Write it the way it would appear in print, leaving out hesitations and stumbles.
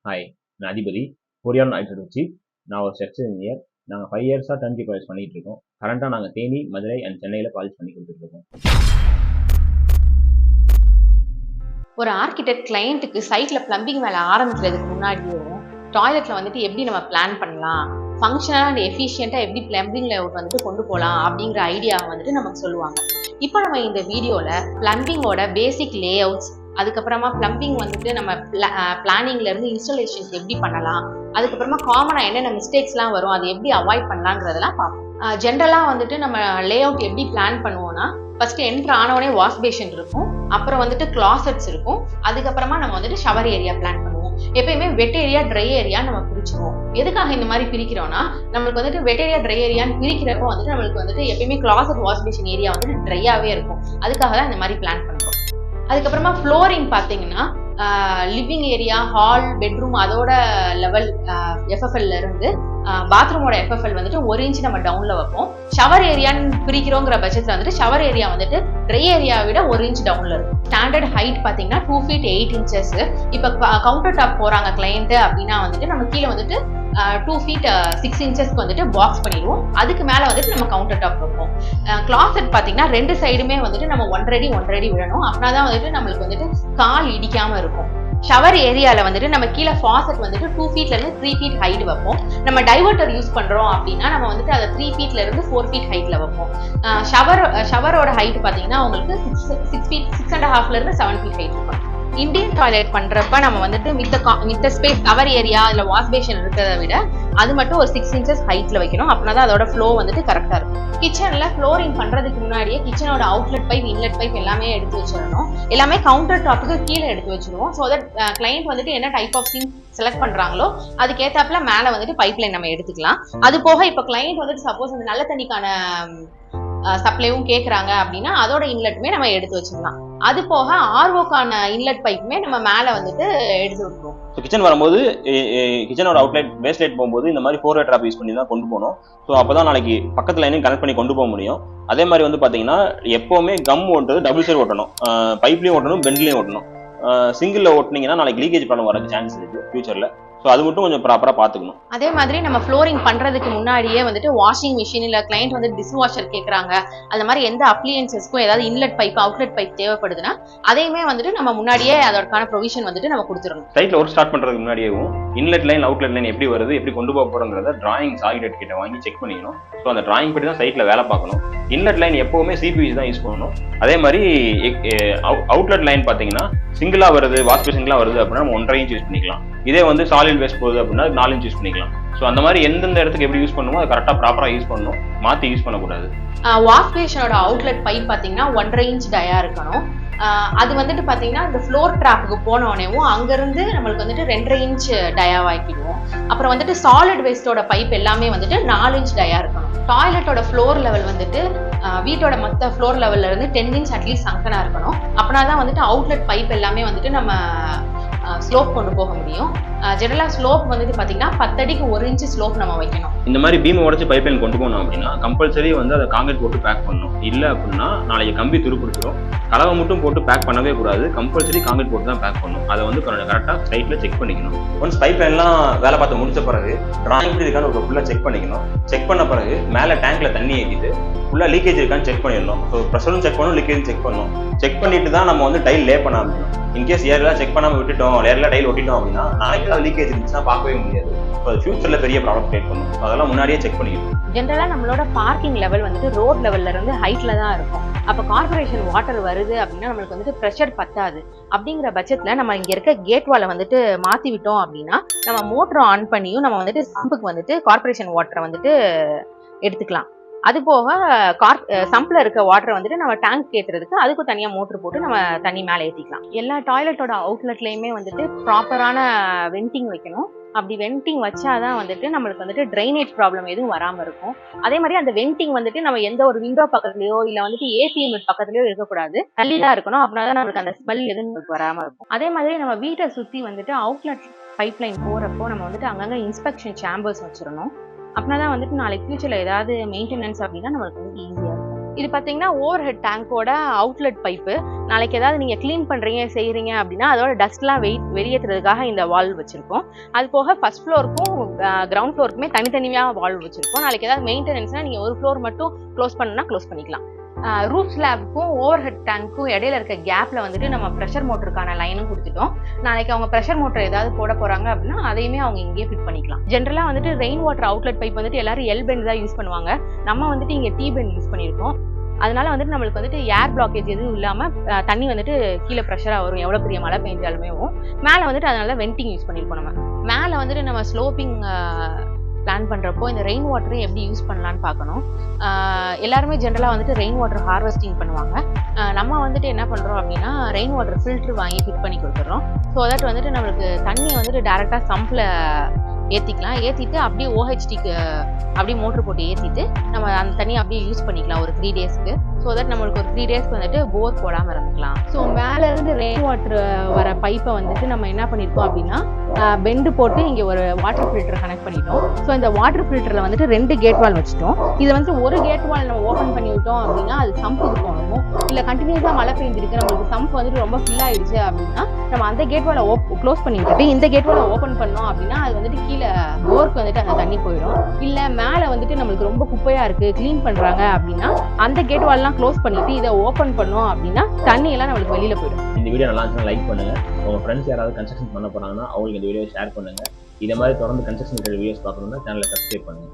Hi, நான் அதிபதி பொறியாளர் ஆய்வு சீஃப். நான் ஒரு ஸ்ட்ரக்சர் இன்ஜினியர். நாங்கள் 5 இயர்ஸாக டர்ன்கி ப்ராஜெக்ட் பண்ணிட்டு இருக்கோம். கரண்டாக நாங்கள் தேனி, மதுரை அண்ட் சென்னையில் ப்ராஜெக்ட் பண்ணி கொடுத்துட்டு இருக்கோம். ஒரு ஆர்கிடெக்ட் கிளையண்ட்டுக்கு சைட்ல பிளம்பிங் வேலை ஆரம்பிக்கிறதுக்கு முன்னாடியும் டாய்லெட்ல வந்துட்டு எப்படி நம்ம பிளான் பண்ணலாம், ஃபங்க்ஷனல் அண்ட் எஃபிஷியண்டா எப்படி பிளம்பிங் லேஅவுட் வந்துட்டு கொண்டு போகலாம் அப்படிங்கிற ஐடியா வந்துட்டு நமக்கு சொல்லுவாங்க. இப்போ நம்ம இந்த வீடியோல பிளம்பிங்கோட பேசிக் லே அவுட்ஸ், அதுக்கப்புறமா பிளம்பிங் வந்துட்டு நம்ம பிளானிங்ல இருந்து இன்ஸ்டாலேஷன்ஸ் எப்படி பண்ணலாம், அதுக்கப்புறமா காமனா என்னென்ன மிஸ்டேக்ஸ்லாம் வரும், அதை எப்படி அவாய்ட் பண்ணலாங்கிறதெல்லாம் பார்ப்போம். ஜென்ரலாக வந்துட்டு நம்ம லே அவுட் எப்படி பிளான் பண்ணுவோம்னா, ஃபர்ஸ்ட் என்ட்ரு ஆனவனே வாஷ் பேஷன் இருக்கும், அப்புறம் வந்துட்டு கிளாசெட்ஸ் இருக்கும், அதுக்கப்புறமா நம்ம வந்துட்டு ஷவர் ஏரியா பிளான் பண்ணுவோம். எப்பயுமே வெட் ஏரியா ட்ரை ஏரியா நம்ம பிரிச்சுருவோம். எதுக்காக இந்த மாதிரி பிரிக்கிறோம்னா, நம்மளுக்கு வந்துட்டு வெட் ஏரியா ட்ரை ஏரியான்னு பிரிக்கிறப்போ வந்துட்டு நம்மளுக்கு வந்துட்டு எப்பயுமே கிளாசெட் வாஷ் பேஷன் ஏரியா வந்துட்டு ட்ரையாவே இருக்கும். அதுக்காக தான் இந்த மாதிரி பிளான் பண்ணுறோம். அதுக்கப்புறமா ஃப்ளோரிங் பார்த்தீங்கன்னா லிவிங் ஏரியா, ஹால், பெட்ரூம் அதோட லெவல் எஃப்எஃப்எல்ல இருந்து பாத்ரூமோட எஃப்எஃப்எல் வந்துட்டு 1 இன்ச் நம்ம டவுன்ல வைப்போம். ஷவர் ஏரியான்னு பிரிக்கிறோங்கிற பட்சத்தில் வந்துட்டு ஷவர் ஏரியா வந்துட்டு ட்ரை ஏரியாவை விட 1 இன்ச் டவுன்ல இருக்கும். ஸ்டாண்டர்ட் ஹைட் பார்த்தீங்கன்னா 2 feet 8 inches. இப்போ கவுண்டர் டாப் போறாங்க கிளையண்ட் அப்படின்னா வந்துட்டு நம்ம கீழே வந்துட்டு 2 feet 6 inches வந்துட்டு பாக்ஸ் பண்ணிடுவோம். அதுக்கு மேலே வந்துட்டு நம்ம கவுண்டர் டாப் வைப்போம். கிளாசெட் பார்த்தீங்கன்னா 2 சைடுமே வந்துட்டு நம்ம 1 அடி விடணும். அப்படின்னா தான் வந்துட்டு நம்மளுக்கு வந்துட்டு கால் இடிக்காம இருக்கும். ஷவர் ஏரியால வந்துட்டு நம்ம கீழே ஃபாசெட் வந்துட்டு 2 feetல இருந்து 3 feet ஹைட் வைப்போம். நம்ம டைவர்ட்டர் யூஸ் பண்றோம் அப்படின்னா நம்ம வந்துட்டு அதை 3 feetல இருந்து 4 feet ஹைட்ல வைப்போம். ஷவரோட ஹைட் பார்த்தீங்கன்னா உங்களுக்கு 6 feet 6.5ல இருந்து 7 feet ஹைட் இருக்கும். இந்தியன் டாய்லெட் பண்றப்ப நம்ம வந்துட்டு மித்த ஸ்பேஸ் கவர் ஏரியா இல்ல வாஷ் பேஷன் இருக்கிறத விட அது மட்டும் ஒரு 6 inches ஹைட்ல வைக்கணும். அப்படின்னா தான் அதோட ஃப்ளோ வந்துட்டு கரெக்டா இருக்கும். கிச்சன்ல ஃப்ளோரிங் பண்றதுக்கு முன்னாடியே கிச்சனோட அவுட்லெட் பைப், இன்லெட் பைப் எல்லாமே எடுத்து வச்சிடணும். எல்லாமே கவுண்டர் டாப்புக்கு கீழே எடுத்து வச்சிருவோம். ஸோ தட் கிளையண்ட் வந்துட்டு என்ன டைப் ஆஃப் சிங்க் செலக்ட் பண்றாங்களோ அதுக்கேத்தாப்புல மேல வந்துட்டு பைப் லைன் நம்ம எடுத்துக்கலாம். அது போக இப்போ கிளையண்ட் வந்துட்டு சப்போஸ் அந்த நல்ல தண்ணிக்கான சப்ளைவும் கேட்குறாங்க அப்படின்னா அதோட இன்லெட்டுமே நம்ம எடுத்து வச்சுக்கலாம். அது போக ஆர்ஓக்கான இன்லெட் பைப்புமே நம்ம மேலே வந்துட்டு எடுத்து விட்டுருவோம். கிச்சன் வரும்போது கிச்சனோட அவுட்லெட் பேஸ்லைட் போகும்போது இந்த மாதிரி 4-way ட்ராப் யூஸ் பண்ணி தான் கொண்டு போகணும். ஸோ அப்போ தான் நாளைக்கு பக்கத்தில் லைனையும் கனெக்ட் பண்ணி கொண்டு போக முடியும். அதே மாதிரி வந்து பார்த்தீங்கன்னா எப்போவுமே கம் ஓட்டுறது டபுள் சைடு ஓட்டணும், பைப்லையும் ஓட்டணும், பெண்ட்லையும் ஓட்டணும். சிங்கிளில் ஓட்டினீங்கன்னா நாளைக்கு லீக்கேஜ் ப்ராப்ளம் வரது சான்ஸ் இருக்குது ஃபியூச்சரில். ஸோ அது மட்டும் கொஞ்சம் ப்ராப்பராக பார்த்துக்கணும். அதே மாதிரி நம்ம ஃப்ளோரிங் பண்ணுறதுக்கு முன்னாடியே வந்துட்டு வாஷிங் மிஷின் இல்லை கிளைண்ட் வந்து டிஷ் வாஷர் கேட்குறாங்க, அந்த மாதிரி எந்த அப்ளியன்சஸ்க்கும் ஏதாவது இன்லெட் பைப், அவுட்லெட் பைப் தேவைப்படுதுன்னா அதையுமே வந்துட்டு நம்ம முன்னாடியே அதற்கான ப்ரொவிஷன் வந்துட்டு நம்ம கொடுத்துடணும். சைட்டில் ஒர்க் ஸ்டார்ட் பண்ணுறதுக்கு முன்னாடியேவும் இன்லெட் லைன், அவுட்லெட் லைன் எப்படி வருது, எப்படி கொண்டு போக போகிறோங்கிறத டிராயிங்ஸ் ஆர்கிடெக்ட் கிட்ட வாங்கி செக் பண்ணிக்கணும். ஸோ அந்த டிராயிங் படி தான் சைட்டில் வேலை பார்க்கணும். இன்லெட் லைன் எப்போவுமே சிபிவிசி தான் யூஸ் பண்ணணும். அதே மாதிரி அவுட்லெட் லைன் பார்த்தீங்கன்னா சிங்கிளாக வருது, வாஷ் பேஷன்லாம் வருது அப்படின்னா நம்ம 1.5 inch யூஸ் பண்ணிக்கலாம். இதே வந்து சாலிட் வேஸ்ட் போகுது அப்படின்னா 4 inch யூஸ் பண்ணிக்கலாம். ஸோ அந்த மாதிரி எந்தெந்த இடத்துக்கு எப்படி யூஸ் பண்ணுமோ அதை கரெக்டாக ப்ராப்பராக யூஸ் பண்ணணும், மாற்றி யூஸ் பண்ணக்கூடாது. வாஷ் பேஷனோட அவுட்லெட் பைப் பார்த்தீங்கன்னா 1.5 inch டயா இருக்கணும். அது வந்துட்டு பார்த்தீங்கன்னா இந்த ஃப்ளோர் ட்ராப்புக்கு போனோடனேவும் அங்கேருந்து நம்மளுக்கு வந்துட்டு 2.5 inch டயாவாக்கிடுவோம். அப்புறம் வந்துட்டு சாலிட் வேஸ்டோட பைப் எல்லாமே வந்துட்டு 4 inch டயா இருக்கணும். டாய்லெட்டோட ஃப்ளோர் லெவல் வந்துட்டு வீட்டோட மொத்த ஃப்ளோர் லெவல்ல இருந்து 10 inch அட்லீஸ்ட் சங்கனா இருக்கணும். அப்படின்னா தான் வந்துட்டு அவுட்லெட் பைப் எல்லாமே வந்துட்டு நம்ம ஸ்லோப் கொண்டு போக முடியும். ஜெனரலாக ஸ்லோப் வந்துட்டு பார்த்தீங்கன்னா 10 அடிக்கு 1 inch ஸ்லோப் நம்ம வைக்கணும். இந்த மாதிரி பீம் உடச்சி பைப் லைன் கொண்டு போகணும் அப்படின்னா கம்பல்சரி வந்து அதை காங்கிரீட் போட்டு பேக் பண்ணணும். இல்லை அப்படின்னா நாளைக்கு கம்பி துருப்பிடிச்சிடும். கலவை மட்டும் போட்டு பேக் பண்ணவே கூடாது, கம்பல்சரி காங்கிரீட் போட்டு தான் பேக் பண்ணணும். அதை வந்து கரெக்டாக சைட்டில் செக் பண்ணிக்கணும். ஒன்ஸ் பைப் லைன்லாம் வேலை பார்த்து முடிச்ச பிறகு டிராயிங் எப்படி இருக்கான்னு ஒரு ஃபுல்லாக செக் பண்ணிக்கணும். செக் பண்ண பிறகு மேலே டேங்க்ல தண்ணி ஏற்றிட்டு ஃபுல்லாக லீக்கேஜ் இருக்கான்னு செக் பண்ணிடணும். ஸோ ப்ரெஷரும் செக் பண்ணணும், லீக்கேஜ் செக் பண்ணணும். செக் பண்ணிட்டு தான் நம்ம வந்து டைல் லே பண்ண ஆரம்பிக்கணும். இன்கேஸ் ஏர்லாம் செக் பண்ணாமல் விட்டுட்டோம், ஏர்லாம் டைல் ஒட்டிட்டோம் அப்படின்னா நாளைக்கு தான் லீக்கேஜ் இருந்துச்சுன்னா பார்க்கவே முடியாது. ஸோ ஃபியூச்சரில் பெரிய ப்ராப்ளம் கிரியேட் பண்ணும். அதெல்லாம் முன்னாடியே செக் பண்ணிக்கணும். ஜென்ரலாக நம்மளோட பார்க்கிங் லெவல் வந்துட்டு ரோட் லெவல்ல இருந்து ஹைட்ல தான் இருக்கும். அப்போ கார்பரேஷன் வாட்டர் வருது அப்படின்னா நம்மளுக்கு வந்துட்டு ப்ரெஷர் பத்தாது. அப்படிங்கிற பட்சத்தில் நம்ம இங்கே இருக்க கேட் வாலை வந்துட்டு மாற்றி விட்டோம் அப்படின்னா நம்ம மோட்டரை ஆன் பண்ணியும் நம்ம வந்துட்டு சம்புக்கு வந்துட்டு கார்பரேஷன் வாட்டரை வந்துட்டு எடுத்துக்கலாம். அது போக சம்பில் இருக்க வாட்டரை வந்துட்டு நம்ம டேங்க் ஏற்றுறதுக்கு அதுக்கும் தனியாக மோட்டர் போட்டு நம்ம தண்ணி மேலே ஏற்றிக்கலாம். எல்லா டாய்லெட்டோட அவுட்லெட்லேயுமே வந்துட்டு ப்ராப்பரான வென்டிங் வைக்கணும். அப்படி வென்டிங் வச்சாதான் வந்துட்டு நம்மளுக்கு வந்துட்டு ட்ரைனேஜ் ப்ராப்ளம் எதுவும் வராமல் இருக்கும். அதே மாதிரி அந்த வென்டிங் வந்துட்டு நம்ம எந்த ஒரு விண்டோ பக்கத்துலையோ இல்லை வந்துட்டு ஏசி யூனிட் பக்கத்துலையோ இருக்கக்கூடாது, தள்ளி தான் இருக்கணும். அப்படின்னா தான் நம்மளுக்கு அந்த ஸ்மெல் எதுவும் நம்மளுக்கு வராமல் இருக்கும். அதே மாதிரி நம்ம வீட்டை சுற்றி வந்துட்டு அவுட்லெட் பைப் லைன் போகிறப்போ நம்ம வந்துட்டு அங்கங்கே இன்ஸ்பெக்ஷன் சேம்பர்ஸ் வச்சிடணும். அப்படின்னா தான் வந்துட்டு நாளைக்கு ஃபியூச்சரில் ஏதாவது மெயின்டெனன்ஸ் அப்படின்னா நம்மளுக்கு வந்து ஈஸியாக இருக்கும். இது பார்த்தீங்கன்னா ஓவர் ஹெட் டேங்கோட அவுட்லெட் பைப்பு. நாளைக்கு ஏதாவது நீங்கள் க்ளீன் பண்ணுறீங்க செய்கிறீங்க அப்படின்னா அதோட டஸ்ட்லாம் வெளியேற்றுறதுக்காக இந்த வால்வ் வச்சுருக்கோம். அது போக ஃபர்ஸ்ட் ஃப்ளோருக்கும் கிரவுண்ட் ஃப்ளோருக்குமே தனித்தனியாக வால்வ் வச்சுருக்கோம். நாளைக்கு ஏதாவது மெயின்டெனன்ஸ்னால் நீங்கள் ஒரு ஃப்ளோர் மட்டும் க்ளோஸ் பண்ணணும்னா க்ளோஸ் பண்ணிக்கலாம். ரூஃப் ஸ்லாப்க்கும் ஓவர் ஹெட் டேங்க்கும் இடையில இருக்க கேப்ல வந்துட்டு நம்ம ப்ரெஷர் மோட்டருக்கான லைனும் கொடுத்துட்டோம். நாளைக்கு அவங்க ப்ரெஷர் மோட்டர் ஏதாவது போட போறாங்க அப்படின்னா அதையுமே அவங்க இங்கேயே ஃபிட் பண்ணிக்கலாம். ஜென்ரலா வந்துட்டு ரெயின் வாட்டர் அவுட்லெட் பைப் வந்துட்டு எல்லாரும் எல் பெண்ட் தான் யூஸ் பண்ணுவாங்க. நம்ம வந்துட்டு இங்க டி பெண்ட் யூஸ் பண்ணியிருக்கோம். அதனால வந்துட்டு நம்மளுக்கு வந்துட்டு ஏர் பிளாக்கேஜ் எதுவும் இல்லாம தண்ணி வந்துட்டு கீழே ப்ரெஷரா வரும். எவ்வளவு பெரிய மழை பெஞ்சாலுமே மேல வந்துட்டு அதனால வெண்டிங் யூஸ் பண்ணியிருக்கோம். நம்ம மேல வந்துட்டு நம்ம ஸ்லோப்பிங் பிளான் பண்ணுறப்போ இந்த ரெயின் வாட்டரை எப்படி யூஸ் பண்ணலான்னு பார்க்கணும். எல்லாருமே ஜென்ரலாக வந்துட்டு ரெயின் வாட்டர் ஹார்வெஸ்டிங் பண்ணுவாங்க. நம்ம வந்துட்டு என்ன பண்ணுறோம் அப்படின்னா ரெயின் வாட்டர் ஃபில்டர் வாங்கி ஃபிட் பண்ணி கொடுத்துட்றோம். ஸோ தட் வந்துட்டு நம்மளுக்கு தண்ணி வந்துட்டு டேரெக்டாக சம்பில் ஏற்றிக்கலாம். ஏற்றிட்டு அப்படியே ஓஹெச்டிக்கு அப்படியே மோட்ரு போட்டு ஏற்றிட்டு நம்ம அந்த தண்ணியை அப்படியே யூஸ் பண்ணிக்கலாம் ஒரு 3 டேஸ்க்கு. ஸோ தட் நம்மளுக்கு ஒரு 3 டேஸ்க்கு வந்துட்டு போர் போடாமல் இருந்துக்கலாம். ஸோ மேலேருந்து ரெயின் வாட்டர் வர பைப்பை வந்துட்டு நம்ம என்ன பண்ணியிருக்கோம் அப்படின்னா பெண்டு போட்டு இங்கே ஒரு வாட்டர் ஃபில்டர் கனெக்ட் பண்ணிட்டோம். ஸோ இந்த வாட்டர் ஃபில்டரில் வந்துட்டு 2 கேட் வால் வச்சுட்டோம். இதில் வந்துட்டு ஒரு கேட் வால் நம்ம ஓப்பன் பண்ணி விட்டோம் அப்படின்னா அது சம்புக்கு போகணும். இல்லை கண்டினியூஸாக மழை பெஞ்சிருக்கு, நம்மளுக்கு சம்ப் வந்துட்டு ரொம்ப ஃபில் ஆகிடுச்சு அப்படின்னா நம்ம அந்த கேட் வாலை க்ளோஸ் பண்ணி விட்டுட்டு இந்த கேட் வாலை ஓப்பன் பண்ணோம் அப்படின்னா அது வந்துட்டு கீழே போருக்கு வந்துட்டு அந்த தண்ணி போயிடும். இல்லை மேலே வந்துட்டு நம்மளுக்கு ரொம்ப குப்பையாக இருக்குது க்ளீன் பண்ணுறாங்க அப்படின்னா அந்த கேட் வால்லாம் க்ளோஸ் பண்ணிட்டு இதை ஓப்பன் பண்ணோம் அப்படின்னா தண்ணி எல்லாம் நம்மளுக்கு வெளியில் போயிடும். இந்த வீடியோ நல்லா இருந்துச்சுன்னா லைக் பண்ணுங்க. உங்க ஃப்ரெண்ட்ஸ் யாராவது கன்ஸ்ட்ரக்ஷன் பண்ண போறாங்கன்னா அவங்களுக்கு இந்த வீடியோ ஷேர் பண்ணுங்க. இதே மாதிரி தொடர்ந்து கன்ஸ்ட்ரக்ஷன் வீடியோஸ் பார்க்கணும்னா சேனலை சப்ஸ்கிரைப் பண்ணுங்க.